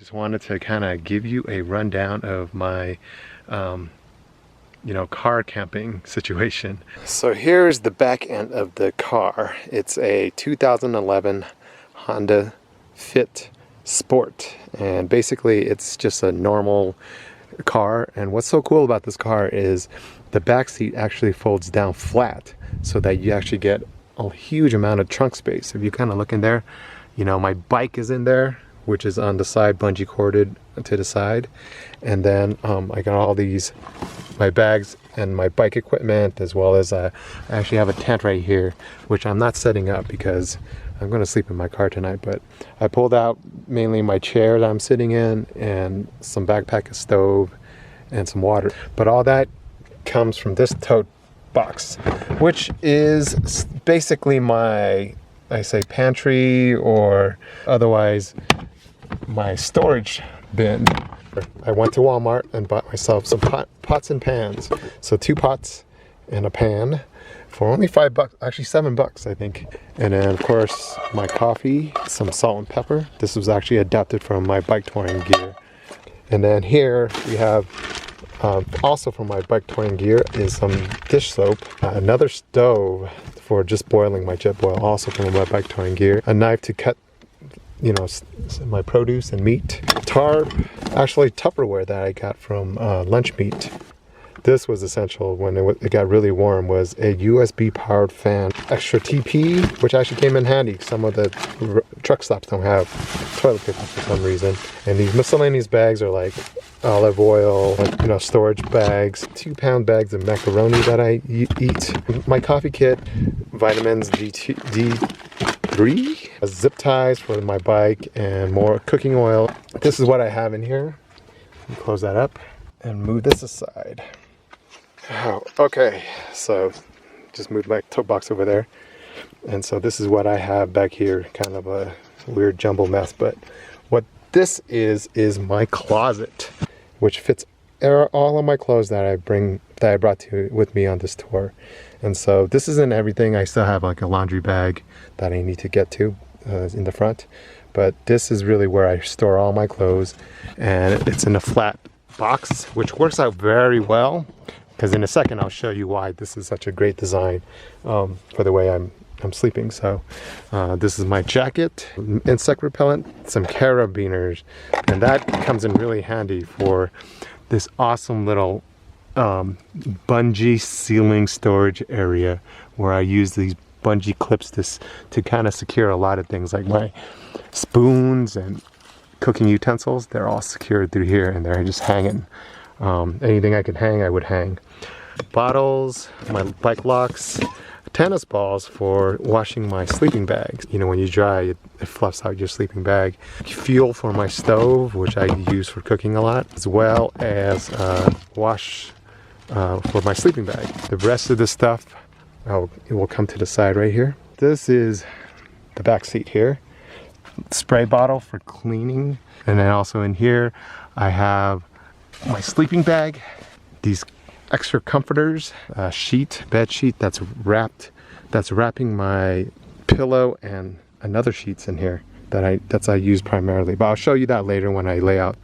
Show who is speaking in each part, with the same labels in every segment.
Speaker 1: Just wanted to kind of give you a rundown of my car camping situation. So here's the back end of the car. It's a 2011 Honda Fit Sport, and basically it's just a normal car. And what's so cool about this car is the back seat actually folds down flat so that you actually get a huge amount of trunk space. If you kind of look in there, my bike is in there, which is on the side, bungee corded to the side. And then I got all my bags and my bike equipment, as well as I actually have a tent right here, which I'm not setting up because I'm going to sleep in my car tonight. But I pulled out mainly my chair that I'm sitting in and some backpack, a stove, and some water. But all that comes from this tote box, which is basically my, pantry, or otherwise my storage bin. I went to Walmart and bought myself some pots and pans. So 2 pots and a pan for only $5, actually $7 I think. And then of course my coffee, some salt and pepper. This was actually adapted from my bike touring gear. And then here we have also from my bike touring gear is some dish soap, another stove for just boiling my jet boil, also from my bike touring gear, a knife to cut my produce and meat, tarp, actually Tupperware that I got from lunch meat. This was essential when it got really warm, was a USB powered fan, extra TP, which actually came in handy. Some of the truck stops don't have toilet paper for some reason. And these miscellaneous bags are like olive oil, storage bags, 2-pound bags of macaroni that I eat, my coffee kit, vitamins D3, zip ties for my bike, and more cooking oil. This is what I have in here. Close that up and move this aside. Oh, okay, so just moved my tote box over there. And so this is what I have back here, kind of a weird jumble mess. But what this is my closet, which fits all of my clothes that I brought with me on this tour. And so this isn't everything. I still have like a laundry bag that I need to get to in the front. But this is really where I store all my clothes, and it's in a flat box, which works out very well, because in a second I'll show you why this is such a great design for the way I'm sleeping. So this is my jacket, insect repellent, some carabiners, and that comes in really handy for this awesome little bungee ceiling storage area, where I use these bungee clips to kind of secure a lot of things, like my spoons and cooking utensils. They're all secured through here, and they're just hanging. Anything I could hang, I would hang. Bottles, my bike locks, tennis balls for washing my sleeping bags. When you dry, it fluffs out your sleeping bag. Fuel for my stove, which I use for cooking a lot, as well as wash for my sleeping bag. The rest of the stuff, it will come to the side right here. This is the back seat here. Spray bottle for cleaning. And then also in here, I have my sleeping bag, these extra comforters, bed sheet that's wrapping my pillow, and another sheets in here that I use primarily. But I'll show you that later when I lay out.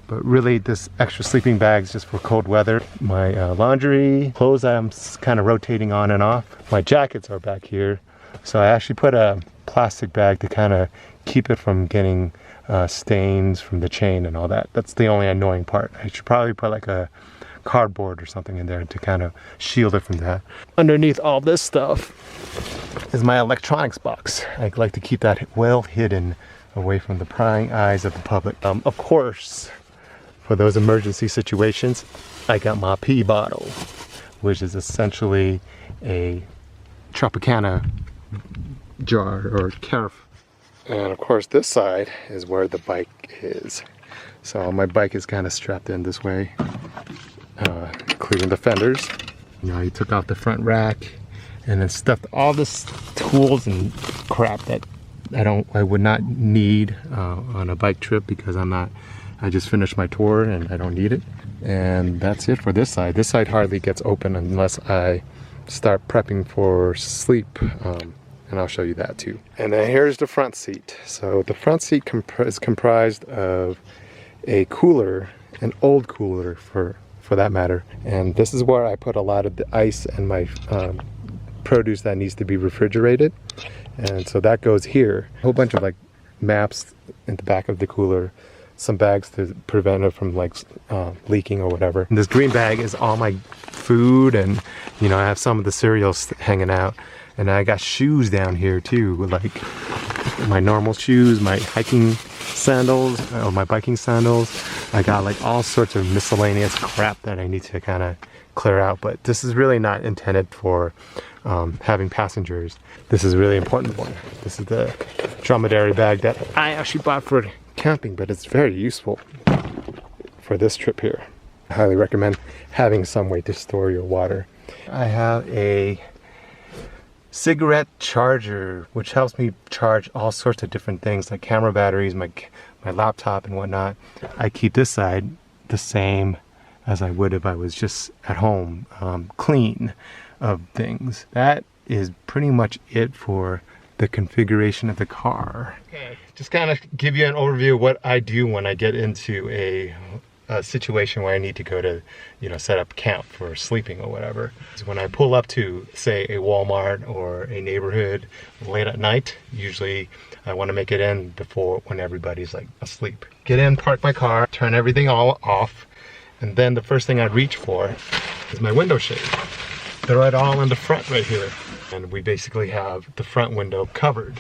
Speaker 1: But really, this extra sleeping bag is just for cold weather. My laundry, clothes I'm kind of rotating on and off. My jackets are back here. So I actually put a plastic bag to kind of keep it from getting stains from the chain and all that. That's the only annoying part. I should probably put like a cardboard or something in there to kind of shield it from that. Underneath all this stuff is my electronics box. I like to keep that well hidden away from the prying eyes of the public. Of course, for those emergency situations, I got my pee bottle, which is essentially a Tropicana jar or carafe. And of course this side is where the bike is. So my bike is kind of strapped in this way, including the fenders. He took out the front rack and then stuffed all this tools and crap that I would not need on a bike trip, because I just finished my tour and I don't need it. And that's it for this side. This side hardly gets open unless I start prepping for sleep. And I'll show you that too. And then here's the front seat. So the front seat is comprised of a cooler, an old cooler for that matter. And this is where I put a lot of the ice and my produce that needs to be refrigerated. And so that goes here. A whole bunch of like maps in the back of the cooler, some bags to prevent it from like leaking or whatever. And this green bag is all my food, and you know, I have some of the cereals hanging out. And I got shoes down here too, with like my normal shoes, my hiking sandals, or my biking sandals. I got like all sorts of miscellaneous crap that I need to kind of clear out, but this is really not intended for having passengers. This is a really important one. This is the Dromedary bag that I actually bought for camping, but it's very useful for this trip here. I highly recommend having some way to store your water. I have a cigarette charger, which helps me charge all sorts of different things like camera batteries, my laptop and whatnot. I keep this side the same as I would if I was just at home, clean of things. That is pretty much it for the configuration of the car. Okay, just kind of give you an overview of what I do when I get into a situation where I need to go to, you know, set up camp for sleeping or whatever. So when I pull up to, say, a Walmart or a neighborhood late at night, usually I want to make it in before when everybody's like asleep. Get in, park my car, turn everything all off, and then the first thing I reach for is my window shade. They're right all in the front right here. And we basically have the front window covered.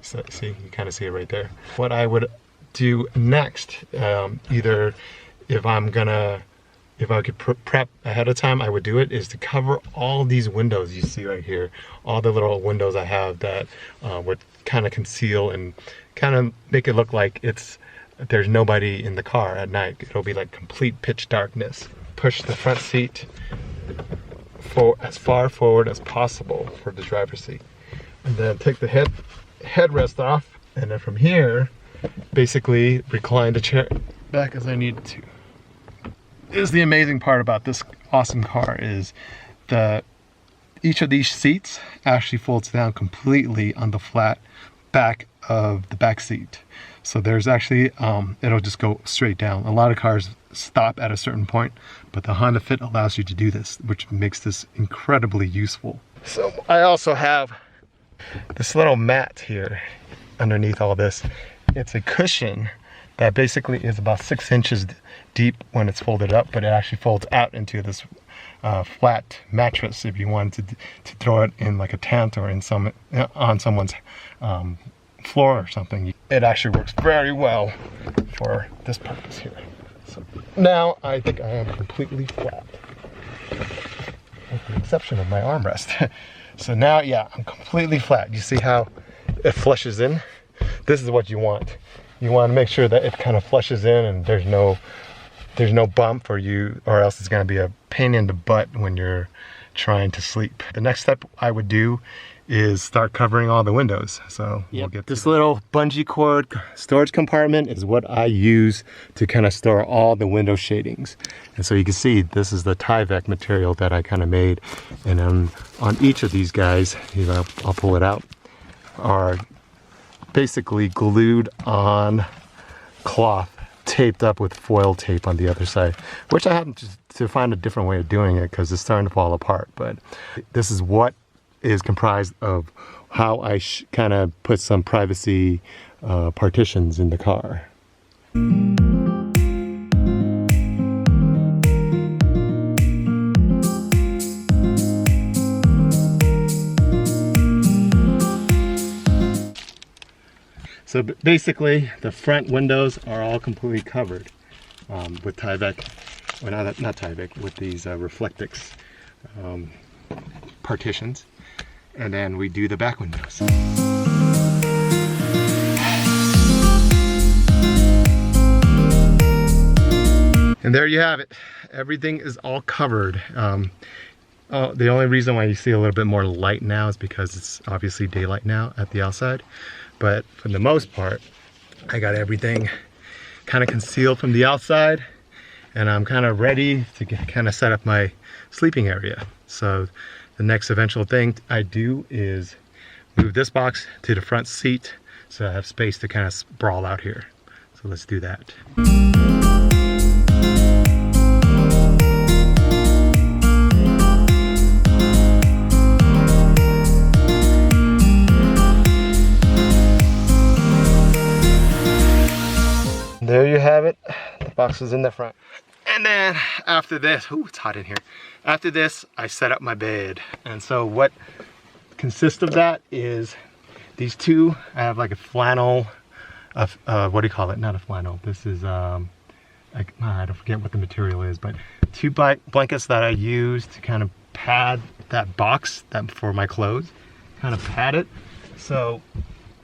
Speaker 1: So see, you kind of see it right there. What I would do next, either if I could prep ahead of time, I would do it, is to cover all these windows you see right here. All the little windows I have that would kind of conceal and kind of make it look like there's nobody in the car at night. It'll be like complete pitch darkness. Push the front seat as far forward as possible for the driver's seat. And then take the headrest off, and then from here, basically recline the chair back as I need to. Is the amazing part about this awesome car is that each of these seats actually folds down completely on the flat back of the back seat. So there's actually, it'll just go straight down. A lot of cars stop at a certain point, but the Honda Fit allows you to do this, which makes this incredibly useful. So I also have this little mat here underneath all this. It's a cushion that basically is about 6 inches deep when it's folded up, but it actually folds out into this flat mattress if you wanted to throw it in like a tent or in on someone's floor or something. It actually works very well for this purpose here. So now I think I am completely flat, with the exception of my armrest. So now, yeah, I'm completely flat. You see how it flushes in? This is what you want. You want to make sure that it kind of flushes in and there's no bump for you, or else it's going to be a pain in the butt when you're trying to sleep. The next step I would do is start covering all the windows. So we'll get this little bungee cord storage compartment is what I use to kind of store all the window shadings. And so you can see this is the Tyvek material that I kind of made. And on each of these guys, you know, I'll pull it out, are basically glued on cloth, taped up with foil tape on the other side, which I had to find a different way of doing it because it's starting to fall apart. But this is what is comprised of how I kind of put some privacy partitions in the car. So basically, the front windows are all completely covered with Tyvek, or not Tyvek, with these Reflectix partitions. And then we do the back windows. And there you have it. Everything is all covered. The only reason why you see a little bit more light now is because it's obviously daylight now at the outside. But for the most part, I got everything kind of concealed from the outside, and I'm kind of ready to kind of set up my sleeping area. So the next eventual thing I do is move this box to the front seat so I have space to kind of sprawl out here. So let's do that. There you have it. The box is in the front. And then after this, ooh, it's hot in here. After this, I set up my bed. And so what consists of that is these two. I have like a flannel, what do you call it? Not a flannel. This is, I don't forget what the material is, but two blankets that I use to kind of pad that box for my clothes, kind of pad it. So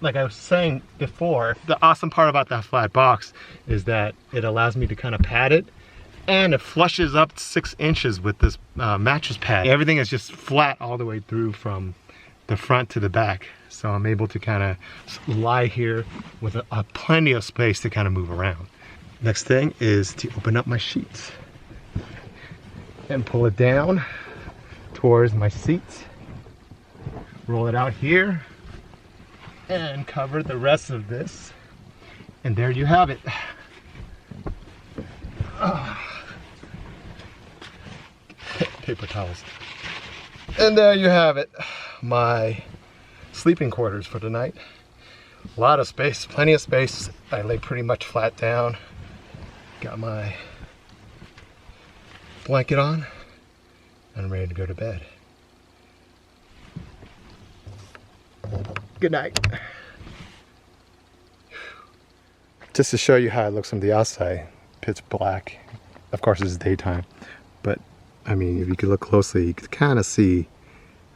Speaker 1: like I was saying before, the awesome part about that flat box is that it allows me to kind of pad it, and it flushes up 6 inches with this mattress pad. Everything is just flat all the way through from the front to the back. So I'm able to kind of lie here with plenty of space to kind of move around. Next thing is to open up my sheets and pull it down towards my seats. Roll it out here and cover the rest of this. And there you have it. Paper towels. And there you have it. My sleeping quarters for tonight. A lot of space, plenty of space. I lay pretty much flat down. Got my blanket on. I'm ready to go to bed. Good night. Just to show you how it looks from the outside, pitch black. Of course, it's daytime, but I mean, if you could look closely, you could kind of see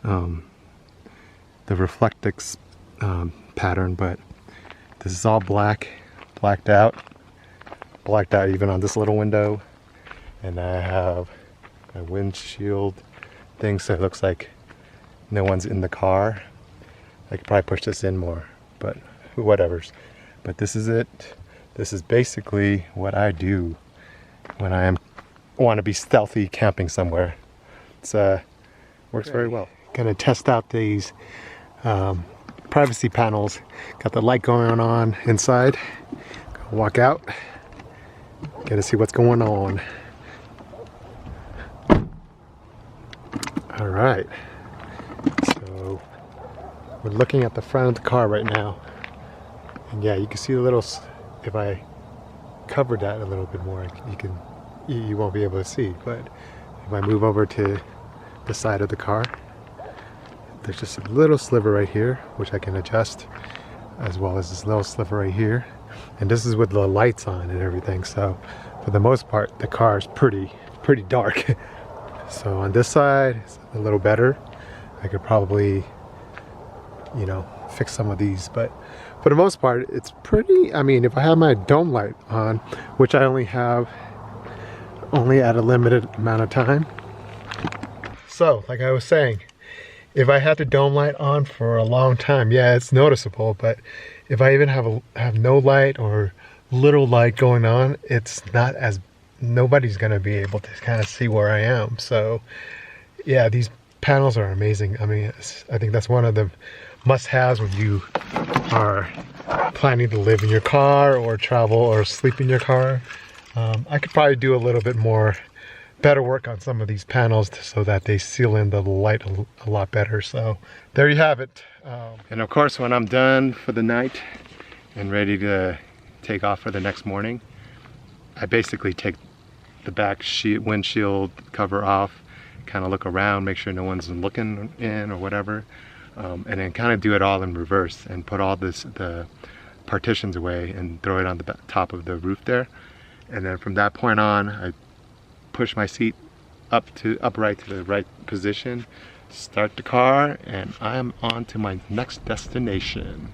Speaker 1: the reflectix pattern. But this is all blacked out even on this little window. And I have my windshield thing, so it looks like no one's in the car. I could probably push this in more, but whatever's. But this is it. This is basically what I do when I want to be stealthy camping somewhere. It's works very well. Gonna test out these privacy panels. Got the light going on inside. Gonna walk out. Gotta see what's going on. All right. So we're looking at the front of the car right now, and yeah, you can see the little. If I covered that a little bit more, you won't be able to see. But if I move over to the side of the car, there's just a little sliver right here, which I can adjust, as well as this little sliver right here. And this is with the lights on and everything. So for the most part, the car is pretty dark. So on this side, it's a little better. I could probably, you know, fix some of these, but for the most part, it's pretty. I mean, if I have my dome light on, which I only have at a limited amount of time. So, like I was saying, if I had the dome light on for a long time, yeah, it's noticeable. But if I even have no light or little light going on, it's not as, nobody's gonna be able to kind of see where I am. So, yeah, these panels are amazing. I mean, I think that's one of the must-haves when you are planning to live in your car or travel or sleep in your car. I could probably do a little bit better work on some of these panels so that they seal in the light a lot better. So there you have it. And of course, when I'm done for the night and ready to take off for the next morning, I basically take the back windshield cover off, kind of look around, make sure no one's looking in or whatever. And then kind of do it all in reverse and put all the partitions away and throw it on the top of the roof there. And then from that point on, I push my seat upright to the right position, start the car, and I am on to my next destination.